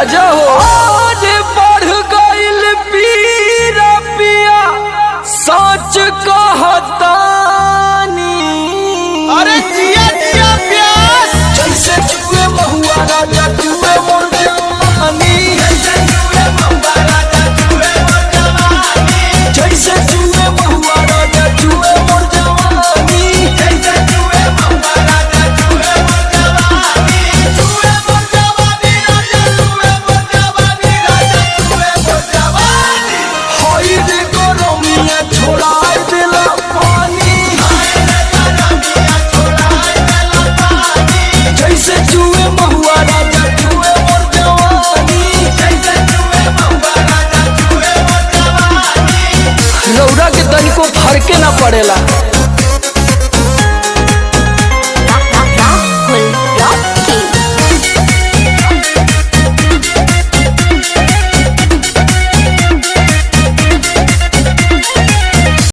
राजा हो। आज बढ़ गइल पीरा पिया सच कहतानी। अरे जिया जिया प्यास जैसे जुए महुआ राजा जुए मोर जवानी। जैसे जुए महुआ राजा जुए मोर जवानी। जैसे जुए महुआ राजा जुए मोर जवानी। जैसे जुए महुआ राजा जुए मोर जवानी। जुए मोर जवानी राजा जुए मोर जवानी राजा जुए मोर जवानी। होई रे गरमिया छोड़ाई देला पानी। हाय रे गरमिया छोड़ाई देला पानी। जैसे जुए महुआ राजा जुए मोर जवानी। जैसे जुए महुआ राजा जुए मोर जवानी। रौरा के तनिको फरके ना पड़ेला।